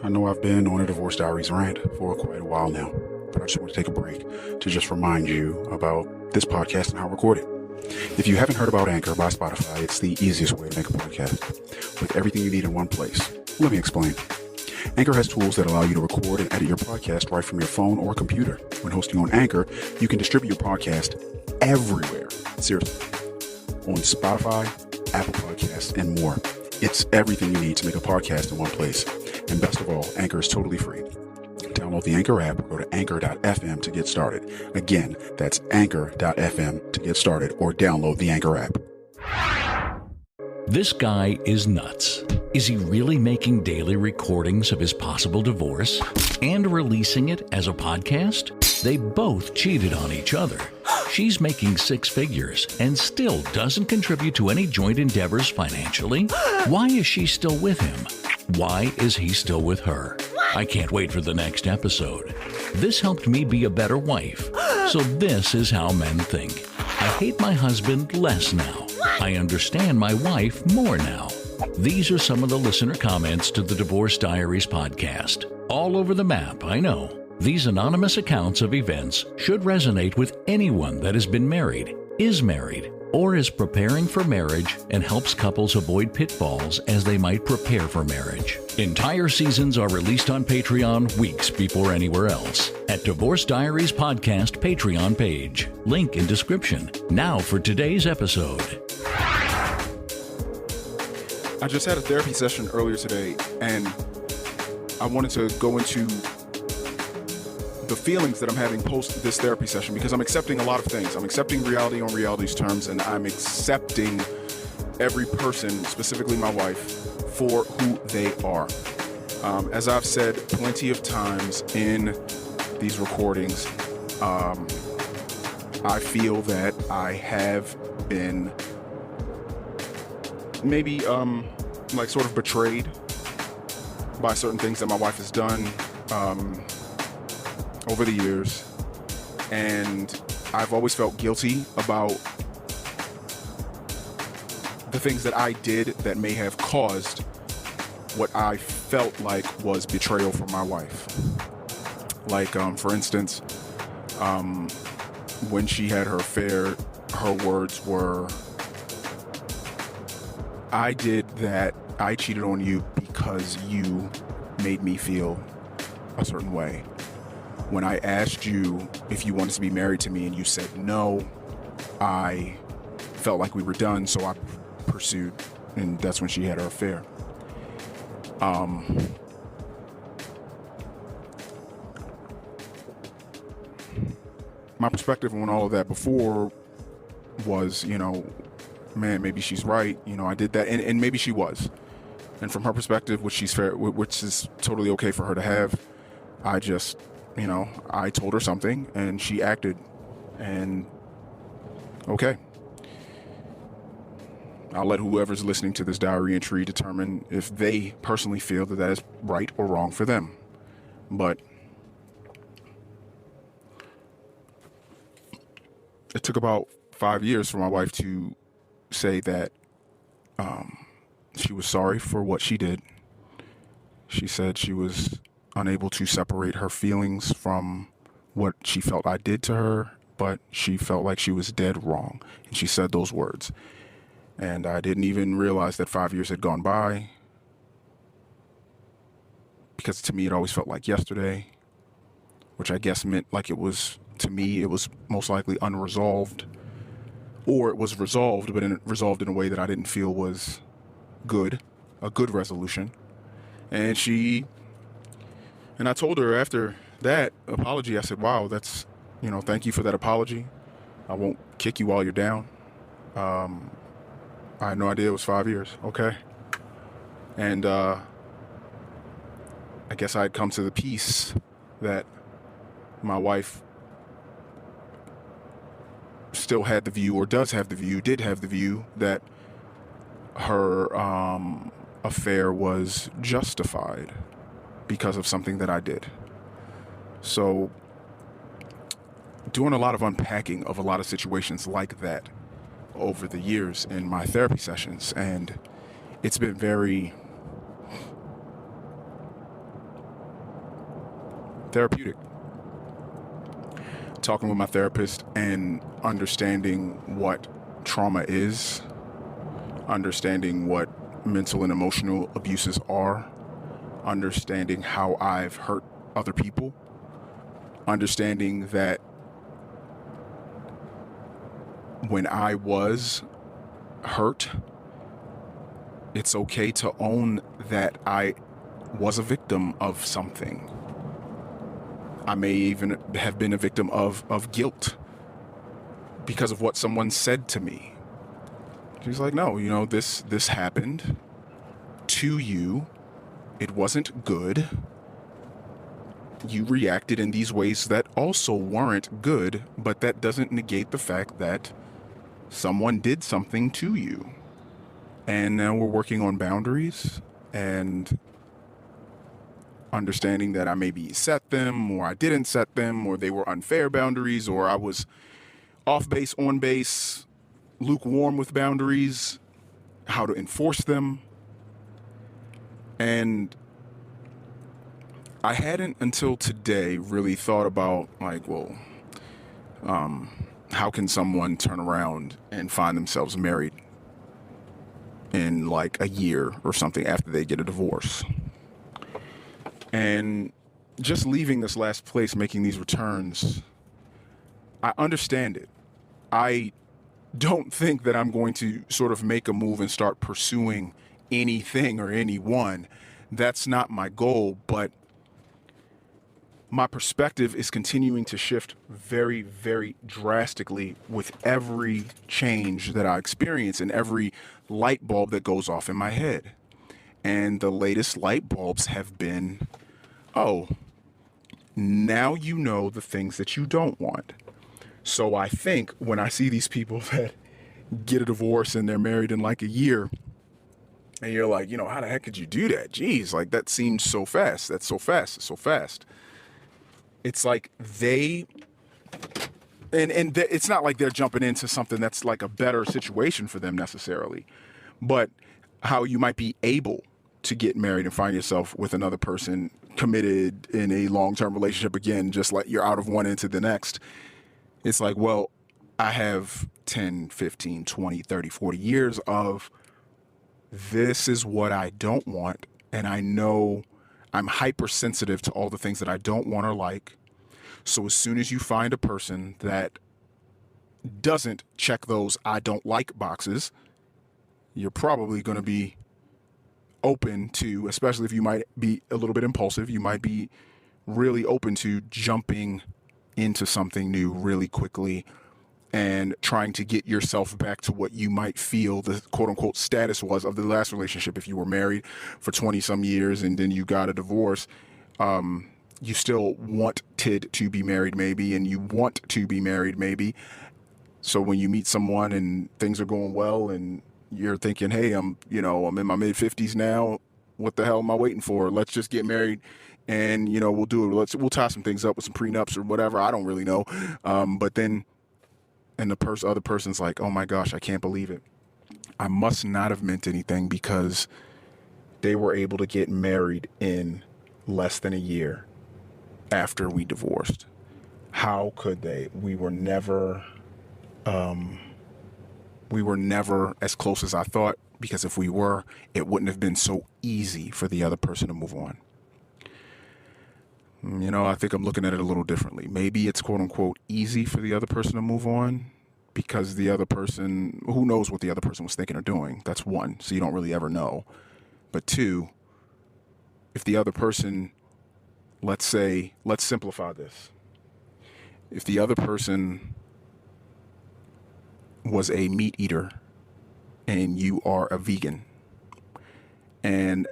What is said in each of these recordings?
I know I've been on a Divorce Diaries rant for quite a while now, but I just want to take a break to just remind you about this podcast and how I record it. If you haven't heard about Anchor by Spotify, it's the easiest way to make a podcast with everything you need in one place. Let me explain. Anchor has tools that allow you to record and edit your podcast right from your phone or computer. When hosting on Anchor, you can distribute your podcast everywhere. Seriously. On Spotify, Apple Podcasts, and more. It's everything you need to make a podcast in one place. And best of all, Anchor is totally free. Download the Anchor app or go to anchor.fm to get started. Again, that's anchor.fm to get started, or download the Anchor app. This guy is nuts. Is he really making daily recordings of his possible divorce and releasing it as a podcast? They both cheated on each other. She's making six figures and still doesn't contribute to any joint endeavors financially. Why is she still with him? Why is he still with her? I can't wait for the next episode. This helped me be a better wife. So this is how men think. I hate my husband less now. I understand my wife more now. These are some of the listener comments to the Divorce Diaries podcast. All over the map, I know. These anonymous accounts of events should resonate with anyone that has been married, is married, or is preparing for marriage, and helps couples avoid pitfalls as they might prepare for marriage. Entire seasons are released on Patreon weeks before anywhere else at Divorce Diaries Podcast Patreon page. Link in description. Now for today's episode. I just had a therapy session earlier today, and I wanted to go into the feelings that I'm having post this therapy session, because I'm accepting a lot of things. I'm accepting reality on reality's terms, and I'm accepting every person, specifically my wife, for who they are. As I've said plenty of times in these recordings, I feel that I have been maybe sort of betrayed by certain things that my wife has done over the years, and I've always felt guilty about the things that I did that may have caused what I felt like was betrayal from my wife. Like, for instance, when she had her affair, her words were, "I did that, I cheated on you because you made me feel a certain way. When I asked you if you wanted to be married to me and you said no, I felt like we were done, so I pursued," and that's when she had her affair. My perspective on all of that before was, man, maybe she's right. I did that, and maybe she was. And from her perspective, which is totally okay for her to have, I just, I told her something and she acted, and okay. I'll let whoever's listening to this diary entry determine if they personally feel that is right or wrong for them. But it took about 5 years for my wife to say that she was sorry for what she did. She said she was unable to separate her feelings from what she felt I did to her, but she felt like she was dead wrong. And she said those words. And I didn't even realize that 5 years had gone by, because to me it always felt like yesterday, which I guess meant like it was, to me, it was most likely unresolved, or it was resolved, but resolved in a way that I didn't feel was good, a good resolution. And I told her after that apology, I said, wow, that's, thank you for that apology. I won't kick you while you're down. I had no idea it was 5 years. Okay. And I guess I had come to the peace that my wife still had the view, or did have the view that her affair was justified because of something that I did. So doing a lot of unpacking of a lot of situations like that over the years in my therapy sessions, and it's been very therapeutic. Talking with my therapist and understanding what trauma is, understanding what mental and emotional abuses are, understanding how I've hurt other people, understanding that when I was hurt, it's okay to own that I was a victim of something. I may even have been a victim of guilt because of what someone said to me. She's like, no, this happened to you. It wasn't good. You reacted in these ways that also weren't good, but that doesn't negate the fact that someone did something to you. And now we're working on boundaries and understanding that I maybe set them or I didn't set them, or they were unfair boundaries, or I was off base, on base, lukewarm with boundaries, how to enforce them. And I hadn't until today really thought about how can someone turn around and find themselves married in like a year or something after they get a divorce. And just leaving this last place, making these returns, I understand it. I don't think that I'm going to sort of make a move and start pursuing anything or anyone. That's not my goal, but my perspective is continuing to shift very, very drastically with every change that I experience and every light bulb that goes off in my head. And the latest light bulbs have been, oh, now you know the things that you don't want. So I think when I see these people that get a divorce and they're married in like a year, and you're like, how the heck could you do that? Geez, like that seems so fast. That's so fast. It's so fast. It's like it's not like they're jumping into something that's like a better situation for them necessarily, but how you might be able to get married and find yourself with another person committed in a long-term relationship again, just like you're out of one into the next. It's like, well, I have 10, 15, 20, 30, 40 years of this is what I don't want. And I know I'm hypersensitive to all the things that I don't want or like. So as soon as you find a person that doesn't check those I don't like boxes, you're probably going to be open to, especially if you might be a little bit impulsive, you might be really open to jumping into something new really quickly and trying to get yourself back to what you might feel the quote unquote status was of the last relationship. If you were married for 20 some years and then you got a divorce, you still wanted to be married maybe, and you want to be married maybe. So when you meet someone and things are going well and you're thinking, hey, I'm in my mid 50s now. What the hell am I waiting for? Let's just get married and, we'll do it. We'll tie some things up with some prenups or whatever. I don't really know. But then, and the other person's like, oh my gosh, I can't believe it. I must not have meant anything because they were able to get married in less than a year after we divorced. How could they? We were never as close as I thought, because if we were, it wouldn't have been so easy for the other person to move on. I think I'm looking at it a little differently. Maybe it's quote unquote easy for the other person to move on because the other person, who knows what the other person was thinking or doing? That's one. So you don't really ever know. But two, if the other person, let's simplify this. If the other person was a meat eater and you are a vegan, and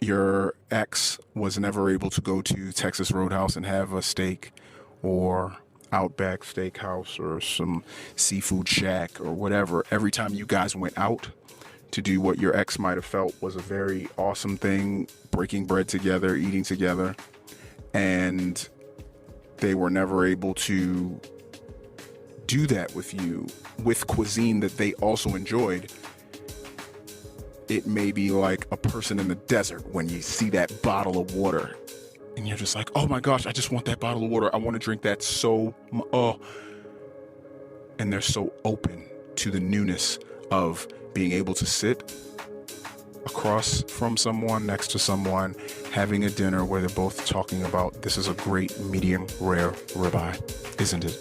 your ex was never able to go to Texas Roadhouse and have a steak or Outback Steakhouse or some seafood shack or whatever, every time you guys went out to do what your ex might have felt was a very awesome thing, breaking bread together, eating together, and they were never able to do that with you with cuisine that they also enjoyed, it may be like a person in the desert when you see that bottle of water and you're just like, oh my gosh, I just want that bottle of water. I want to drink that and they're so open to the newness of being able to sit across from someone, next to someone, having a dinner where they're both talking about, this is a great medium rare ribeye, isn't it?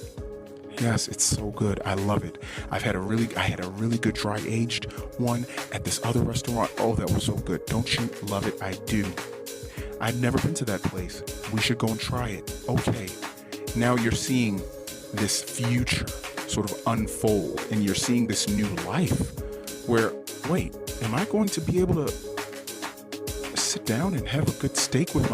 Yes, it's so good. I love it. I had a really good dry aged one at this other restaurant. Oh, that was so good. Don't you love it? I do. I've never been to that place. We should go and try it. Okay. Now you're seeing this future sort of unfold, and you're seeing this new life where, wait, am I going to be able to sit down and have a good steak with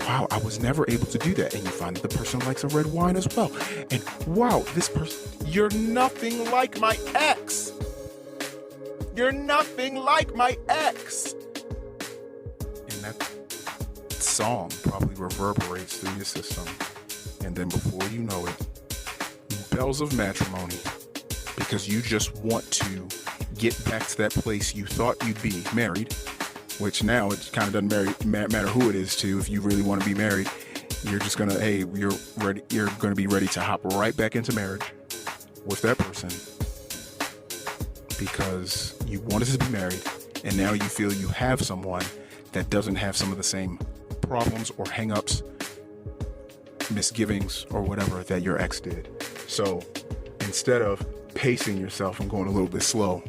wow, I was never able to do that. And you find that the person likes a red wine as well. And wow, this person, you're nothing like my ex. You're nothing like my ex. And that song probably reverberates through your system. And then before you know it, bells of matrimony, because you just want to get back to that place you thought you'd be married, which now it kind of doesn't matter who it is to. If you really want to be married, you're just gonna, you're gonna be ready to hop right back into marriage with that person because you wanted to be married, and now you feel you have someone that doesn't have some of the same problems or hang-ups, misgivings, or whatever that your ex did. So instead of pacing yourself and going a little bit slow,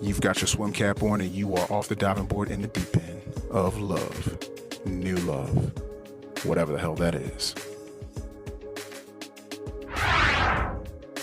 you've got your swim cap on and you are off the diving board in the deep end of love, new love, whatever the hell that is.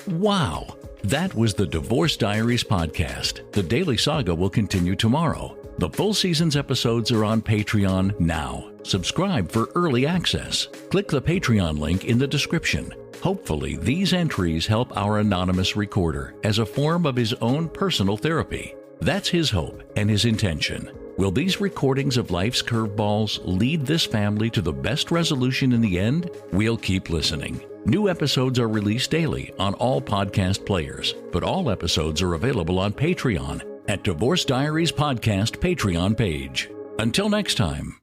Wow. That was the Divorce Diaries podcast. The Daily Saga will continue tomorrow. The full season's episodes are on Patreon now. Subscribe for early access. Click the Patreon link in the description. Hopefully, these entries help our anonymous recorder as a form of his own personal therapy. That's his hope and his intention. Will these recordings of life's curveballs lead this family to the best resolution in the end? We'll keep listening. New episodes are released daily on all podcast players, but all episodes are available on Patreon at Divorce Diaries Podcast Patreon page. Until next time.